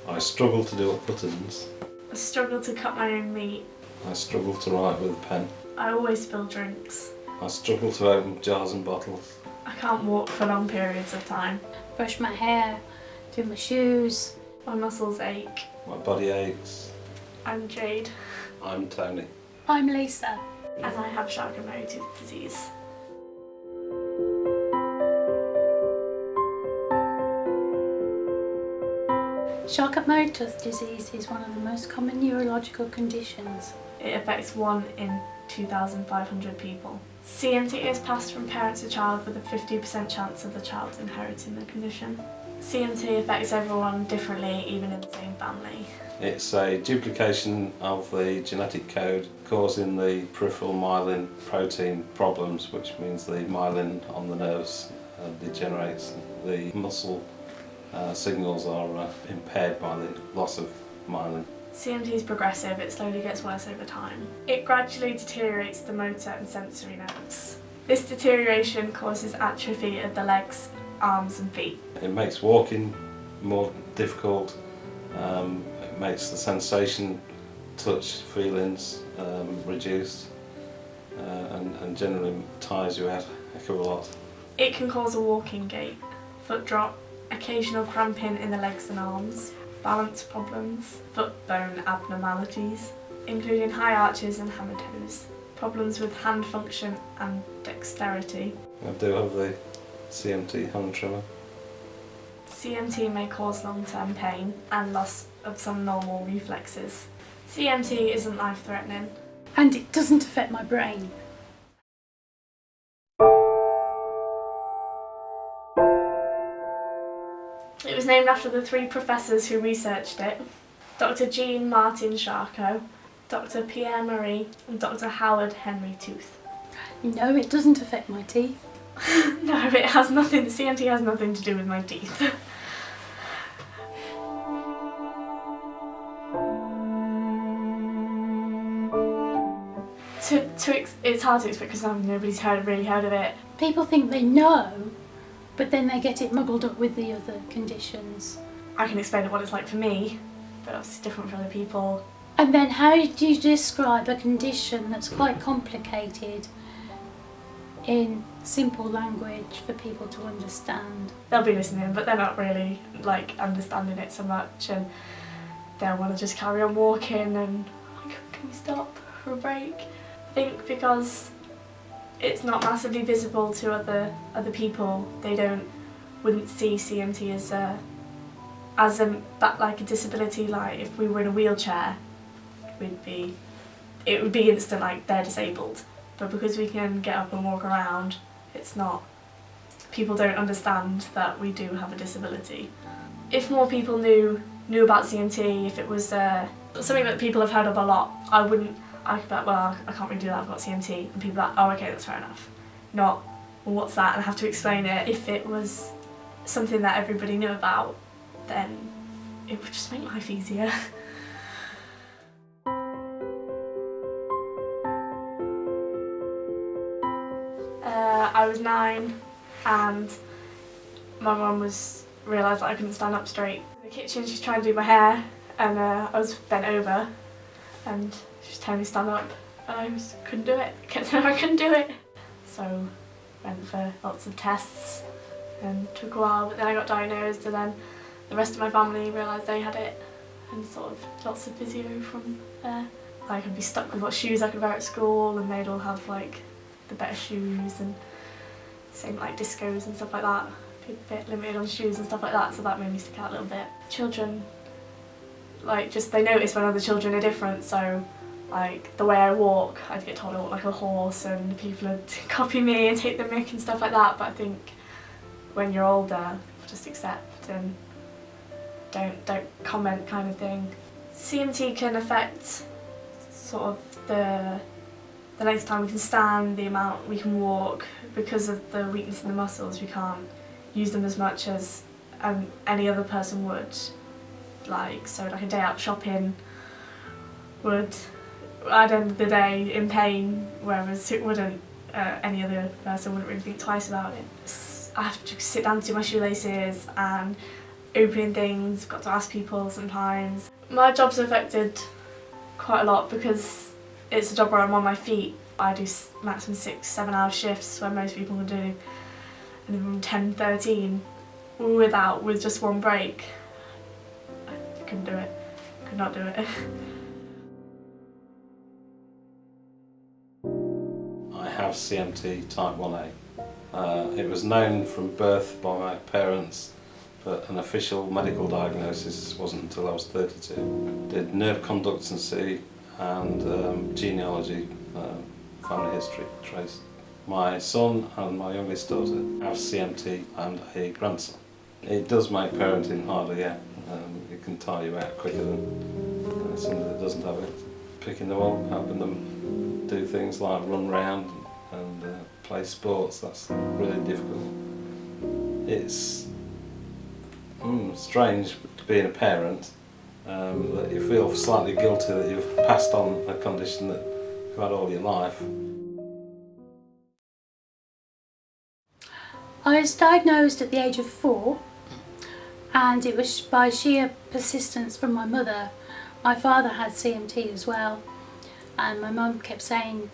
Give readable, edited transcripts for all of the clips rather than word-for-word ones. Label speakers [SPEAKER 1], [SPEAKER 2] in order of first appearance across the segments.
[SPEAKER 1] I struggle to do up buttons.
[SPEAKER 2] I struggle to cut my own meat.
[SPEAKER 1] I struggle to write with a pen.
[SPEAKER 2] I always spill drinks.
[SPEAKER 1] I struggle to open jars and bottles.
[SPEAKER 2] I can't walk for long periods of time.
[SPEAKER 3] Brush my hair, do my shoes.
[SPEAKER 2] My muscles ache.
[SPEAKER 1] My body aches.
[SPEAKER 2] I'm Jade.
[SPEAKER 1] I'm Tony.
[SPEAKER 3] I'm Lisa.
[SPEAKER 2] And I have Charcot-Marie-Tooth disease.
[SPEAKER 3] Charcot-Marie-Tooth disease is one of the most common neurological conditions.
[SPEAKER 2] It affects 1 in 2,500 people. CMT is passed from parent to child with a 50% chance of the child inheriting the condition. CMT affects everyone differently, even in the same family.
[SPEAKER 1] It's a duplication of the genetic code causing the peripheral myelin protein problems, which means the myelin on the nerves degenerates. The muscle signals are impaired by the loss of myelin.
[SPEAKER 2] CMT is progressive, it slowly gets worse over time. It gradually deteriorates the motor and sensory nerves. This deterioration causes atrophy of the legs, arms and feet.
[SPEAKER 1] It makes walking more difficult, it makes the sensation, touch, feelings reduced and generally tires you out a heck of a lot.
[SPEAKER 2] It can cause a walking gait, foot drop, occasional cramping in the legs and arms, balance problems, foot bone abnormalities, including high arches and hammer toes, problems with hand function and dexterity.
[SPEAKER 1] I do have the CMT hand trimmer.
[SPEAKER 2] CMT may cause long-term pain and loss of some normal reflexes. CMT isn't life-threatening.
[SPEAKER 3] And it doesn't affect my brain.
[SPEAKER 2] It was named after the 3 professors who researched it: Dr. Jean Martin Charcot, Dr. Pierre Marie and Dr. Howard Henry Tooth.
[SPEAKER 3] No, it doesn't affect my teeth.
[SPEAKER 2] No, it has nothing, CMT has nothing to do with my teeth. It's hard to explain because nobody's really heard of it.
[SPEAKER 3] People think they know, but then they get it muggled up with the other conditions.
[SPEAKER 2] I can explain what it's like for me, but obviously different for other people.
[SPEAKER 3] And then how do you describe a condition that's quite complicated in simple language for people to understand?
[SPEAKER 2] They'll be listening, but they're not really understanding it so much, and they'll want to just carry on walking and can we stop for a break? I think because it's not massively visible to other people, they wouldn't see CMT as a disability. Like if we were in a wheelchair, it would be instant like they're disabled. But because we can get up and walk around, it's not. People don't understand that we do have a disability. If more people knew about CMT, if it was something that people have heard of a lot, I could be like, well, I can't really do that, I've got CMT, and people are like, oh okay, that's fair enough. Not, well, what's that, and I have to explain it. If it was something that everybody knew about, then it would just make life easier. I was 9 and my mum realised that I couldn't stand up straight. In the kitchen she was trying to do my hair and I was bent over and she was telling me to stand up and I couldn't do it. I kept saying I couldn't do it. So went for lots of tests and took a while, but then I got diagnosed and then the rest of my family realised they had it and sort of lots of physio from there. Like I'd be stuck with what shoes I could wear at school and they'd all have like the better shoes and same like discos and stuff like that. People a bit limited on shoes and stuff like that, so that made me stick out a little bit. Children, they notice when other children are different, so like the way I walk, I'd get told I walk like a horse and people would copy me and take the mick and stuff like that, but I think when you're older, just accept and don't comment kind of thing. CMT can affect sort of the length of time we can stand, the amount we can walk. Because of the weakness in the muscles, we can't use them as much as any other person would. So a day out shopping would, at the end of the day, in pain, whereas it wouldn't, any other person wouldn't really think twice about it. I have to sit down to do my shoelaces and opening things, got to ask people sometimes. My job's affected quite a lot because it's a job where I'm on my feet. I do maximum 6-7 hour shifts where most people can do 10-13 with just one break. I couldn't do it, could not do it.
[SPEAKER 1] I have CMT type 1A. It was known from birth by my parents, but an official medical diagnosis wasn't until I was 32. Did nerve conductancy and genealogy, family history traced. My son and my youngest daughter have CMT and a grandson. It does make parenting harder, yeah. It can tire you out quicker than somebody that doesn't have it. Picking them up, helping them do things like run round and play sports, that's really difficult. It's strange being a parent, that you feel slightly guilty that you've passed on a condition that you've had all your life.
[SPEAKER 3] I was diagnosed at the age of 4, and it was by sheer persistence from my mother. My father had CMT as well, and my mum kept saying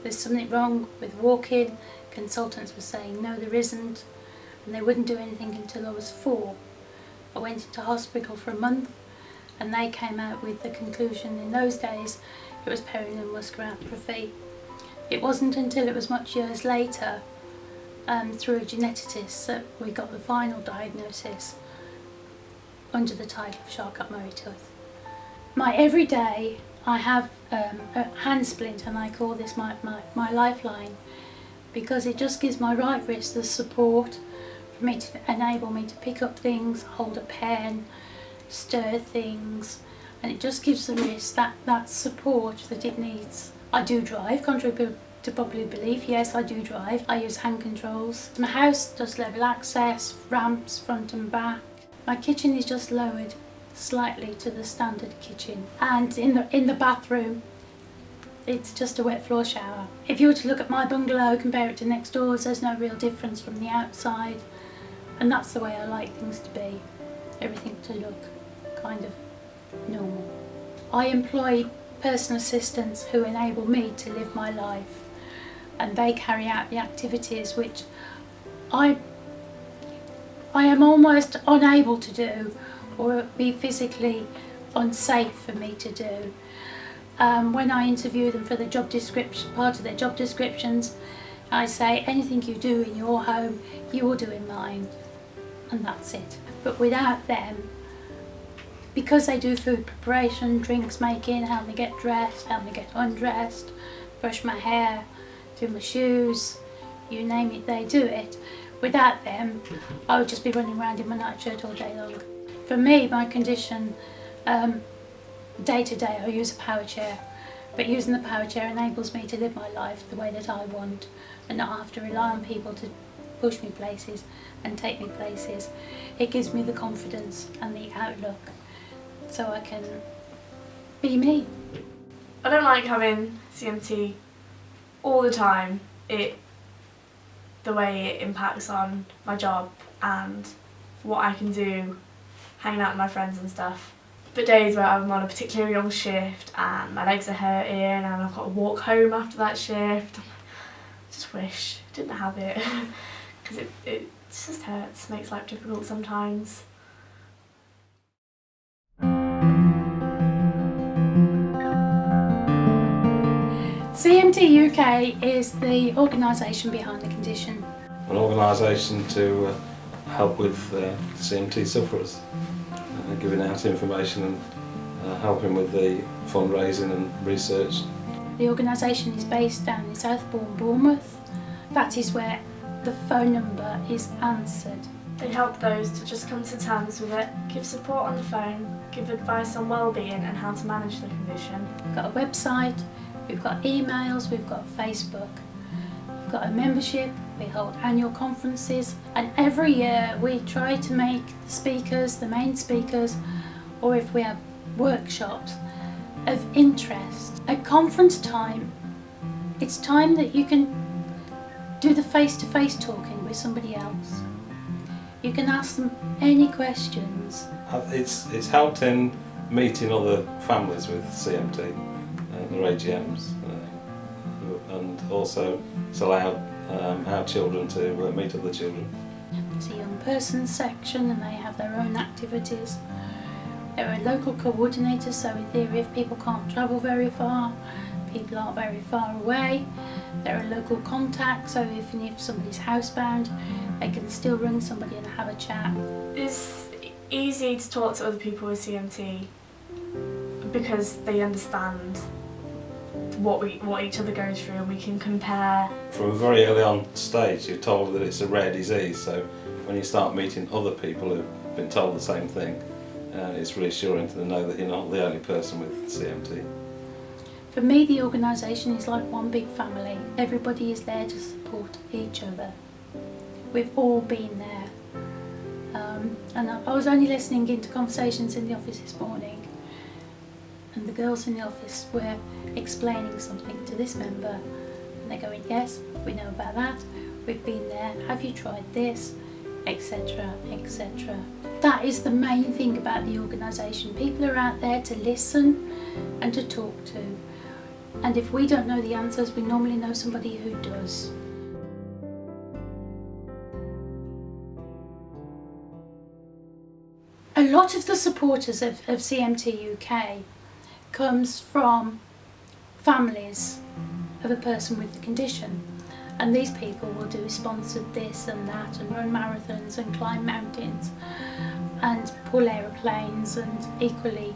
[SPEAKER 3] there's something wrong with walking. Consultants were saying no there isn't, and they wouldn't do anything until I was 4. I went into hospital for a month and they came out with the conclusion in those days it was muscular atrophy. It wasn't until it was much years later, through a geneticist, that we got the final diagnosis under the title of Charcot-Marie Tooth. My everyday, I have a hand splint, and I call this my lifeline, because it just gives my right wrist the support for me to enable me to pick up things, hold a pen, stir things, and it just gives the wrist that support that it needs. I do drive, contrary to popular belief. Yes, I do drive. I use hand controls. My house does level access, ramps front and back. My kitchen is just lowered slightly to the standard kitchen, and in the bathroom it's just a wet floor shower. If you were to look at my bungalow, compare it to next door's, there's no real difference from the outside, and that's the way I like things to be. Everything to look kind of normal. I employ personal assistants who enable me to live my life, and they carry out the activities which I am almost unable to do, or it would be physically unsafe for me to do. When I interview them for the job description, part of their job descriptions, I say anything you do in your home, you will do in mine, and that's it. But without them, because they do food preparation, drinks making, help me get dressed, help me get undressed, brush my hair, do my shoes, you name it, they do it. Without them, I would just be running around in my nightshirt all day long. For me, my condition, day to day I use a power chair, but using the power chair enables me to live my life the way that I want and not have to rely on people to push me places and take me places. It gives me the confidence and the outlook so I can be me.
[SPEAKER 2] I don't like having CMT all the time. The way it impacts on my job and what I can do hanging out with my friends and stuff. But days where I'm on a particularly long shift and my legs are hurting and I've got to walk home after that shift, I just wish I didn't have it, because it just hurts, makes life difficult sometimes.
[SPEAKER 3] CMT UK is the organisation behind the condition.
[SPEAKER 1] An organisation to help with CMT sufferers, giving out information and helping with the fundraising and research.
[SPEAKER 3] The organisation is based down in Southbourne, Bournemouth. That is where the phone number is answered.
[SPEAKER 2] They help those to just come to terms with it, give support on the phone, give advice on well-being and how to manage the condition.
[SPEAKER 3] We've got a website, we've got emails, we've got Facebook, we've got a membership, we hold annual conferences, and every year we try to make the speakers, the main speakers, or if we have workshops, of interest. At conference time, it's time that you can do the face-to-face talking with somebody else. You can ask them any questions.
[SPEAKER 1] It's helped in meeting other families with CMT, their AGMs, and also it's allowed our children to meet other children.
[SPEAKER 3] There's a young persons section and they have their own activities. There are local coordinators, so in theory if people can't travel very far, people aren't very far away, there are local contacts, so even if somebody's housebound, they can still ring somebody and have a chat.
[SPEAKER 2] It's easy to talk to other people with CMT because they understand what each other goes through, and we can compare.
[SPEAKER 1] From a very early on stage you're told that it's a rare disease, so when you start meeting other people who've been told the same thing, it's reassuring to know that you're not the only person with CMT.
[SPEAKER 3] For me, the organisation is like one big family. Everybody is there to support each other. We've all been there. And I was only listening into conversations in the office this morning, and the girls in the office were explaining something to this member, and they're going, yes, we know about that, we've been there, have you tried this, etc, etc. That is the main thing about the organisation. People are out there to listen and to talk to, and if we don't know the answers, we normally know somebody who does. A lot of the supporters of CMT UK comes from families of a person with the condition, and these people will do sponsored this and that and run marathons and climb mountains and pull aeroplanes and equally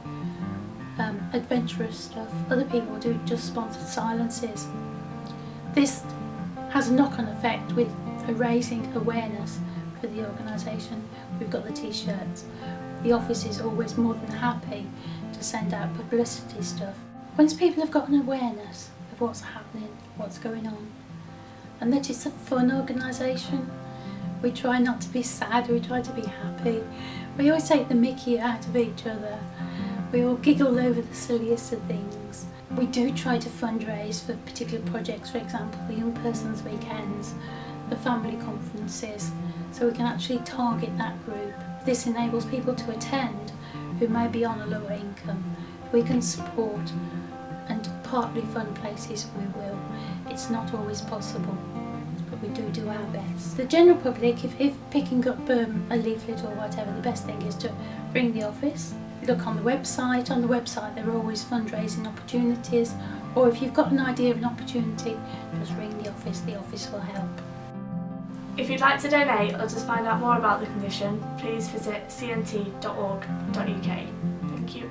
[SPEAKER 3] adventurous stuff. Other people do just sponsored silences. This has a knock-on effect with raising awareness for the organisation. We've got the t-shirts. The office is always more than happy to send out publicity stuff. Once people have got an awareness of what's happening, what's going on, and that it's a fun organisation, we try not to be sad, we try to be happy. We always take the mickey out of each other. We all giggle over the silliest of things. We do try to fundraise for particular projects, for example, the Young Persons Weekends, the family conferences, so we can actually target that group. This enables people to attend who may be on a lower income. If we can support and partly fund places, we will. It's not always possible, but we do our best. The general public, if picking up a leaflet or whatever, the best thing is to ring the office, look on the website. On the website there are always fundraising opportunities, or if you've got an idea of an opportunity, just ring the office will help.
[SPEAKER 2] If you'd like to donate or just find out more about the condition, please visit cmt.org.uk. Thank you.